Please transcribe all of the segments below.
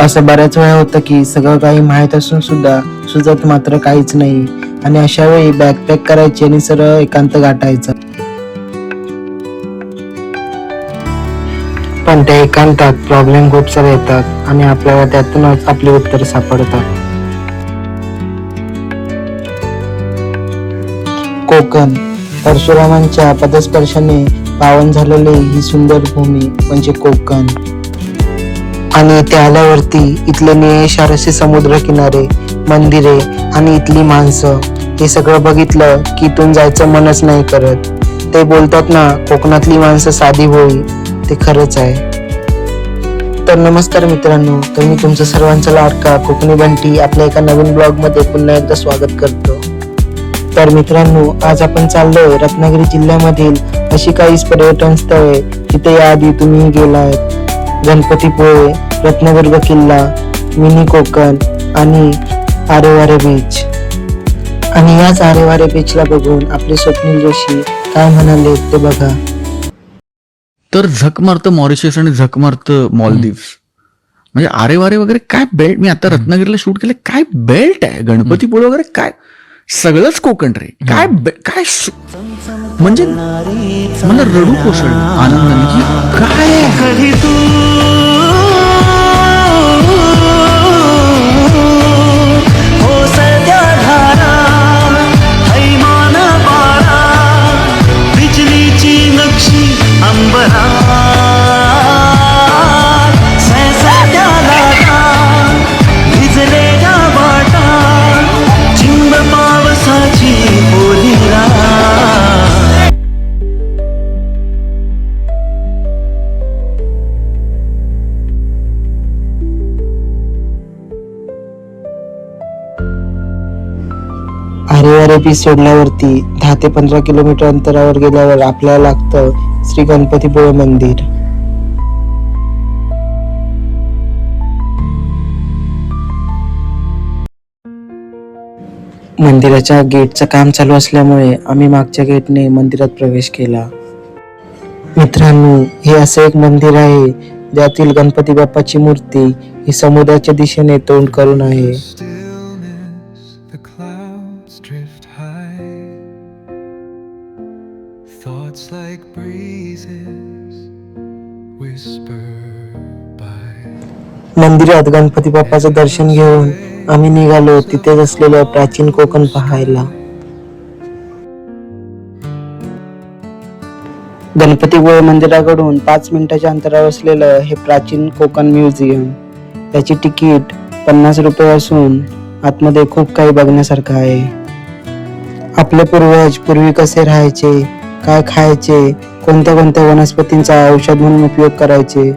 असं बऱ्याच वेळा होतं की सगळं काही माहीत असून सुद्धा सुचत मात्र काहीच नाही, आणि अशा वेळी बॅकपॅक करायची आणि सरळ एकांत गाठायचा. पण त्या एकांतात प्रॉब्लेम खूप सारे येतात आणि आपल्याला त्यातूनच आपली उत्तर सापडतात. कोकण, परशुरामांच्या पदस्पर्शाने पावन झालेली ही सुंदर भूमी म्हणजे कोकण. आणि इथे आल्यावरती इथले निळे असे समुद्र किनारे, मंदिरे आणि इथली माणसं, हे सगळं बघितलं की इथून जायचं मनच नाही करत. ते बोलतात ना, कोकणातली माणसं साधी भोळी, ते खरंच आहे. तर नमस्कार मित्रांनो, तर मी तुमचं सर्वांचा लाडका कोकणी बंटी आपल्या एका नवीन ब्लॉग मध्ये पुन्हा एकदा स्वागत करतो. तर मित्रांनो, आज आपण चाललोय रत्नागिरी जिल्ह्यामधील अशी काही पर्यटन स्थळे जिथे याआधी तुम्ही गेलात. गणपतीपुळे, रत्नदुर्ग किल्ला, मिनी कोकण आणि आरेवारे बीच. आणि याच आरेवारे बीचला बघून आपले स्वप्नील जोशी काय म्हणाले ते बघा. तर झक मारतं मॉरिशस आणि झक मारतं मॉलदीव्स. म्हणजे आरे वारे वगैरे काय बेल्ट. मी आता रत्नागिरीला शूट केलं, काय बेल्ट आहे. गणपतीपुळे वगैरे काय सगळंच कोकण रे. काय म्हणजे मला रडू कोसळलं आनंदाने की काय आरेवारे बीच सोडल्यावरती 10 ते 15 किलोमीटर अंतरावर गेल्यावर आपल्याला लागतं श्री गणपतीपुळे मंदिर. मंदिराच्या गेटचं काम चालू असल्यामुळे आम्ही मागच्या गेटने मंदिरात प्रवेश केला. मित्रांनो, हे असं एक मंदिर आहे ज्यातील गणपती बाप्पाची मूर्ती ही समुद्राच्या दिशेने तोंड करून आहे. मंदिरात गणपती बाप्पाचं दर्शन घेऊन आम्ही निघालो तिथेच असलेलं प्राचीन कोकण पाहायला. गणपतीपुळे मंदिराकडून 5 मिनिटाच्या अंतरावर असलेलं हे प्राचीन कोकण म्युझियम. त्याची तिकीट 50 रुपये असून आतमध्ये खूप काही बघण्यासारखं आहे. आपले पूर्वज पूर्वी कसे राहायचे, काय खायचे, कोणत्या कोणत्या वनस्पतींचा औषध म्हणून उपयोग करायचे,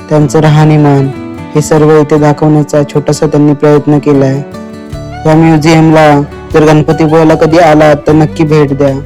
त्यांचं राहणीमान, हे सर्व इथे दाखवण्याचा छोटासा त्यांनी प्रयत्न केलाय. या म्युझियमला जर गणपतीपुळेला कधी आलात तर नक्की भेट द्या.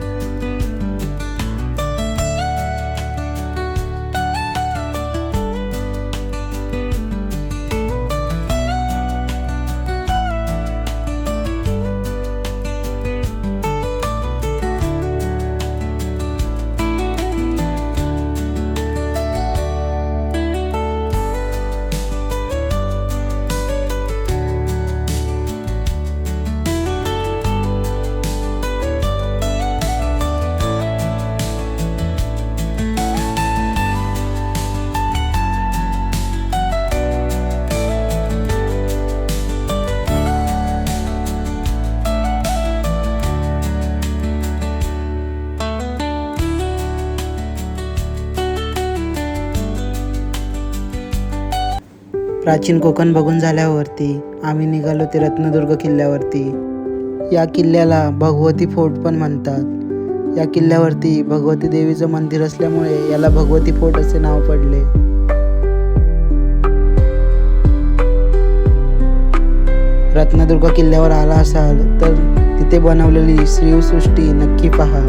प्राचीन कोकण बघून झाल्यावरती आम्ही निघालो ते रत्नदुर्ग किल्ल्यावरती. या किल्ल्याला भगवती फोर्ट पण म्हणतात. या किल्ल्यावरती भगवती देवीचं मंदिर असल्यामुळे याला भगवती फोर्ट असे नाव पडले. रत्नदुर्ग किल्ल्यावर आला असाल तर तिथे बनवलेली श्रीसृष्टी नक्की पहा.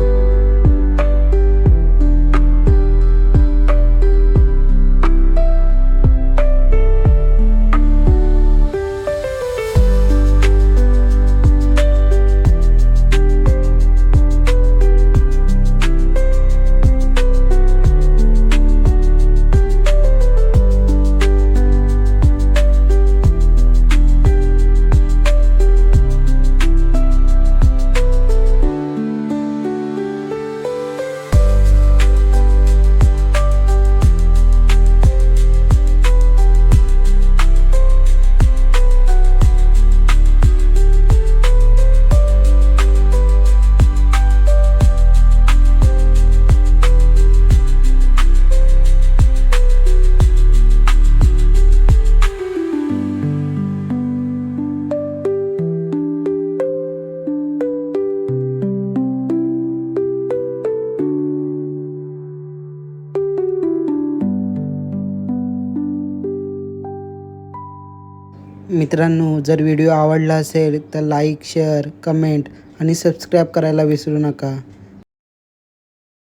मित्रांनो, जर व्हिडिओ आवडला असेल तर लाईक, शेअर, कमेंट आणि सबस्क्राईब करायला विसरू नका.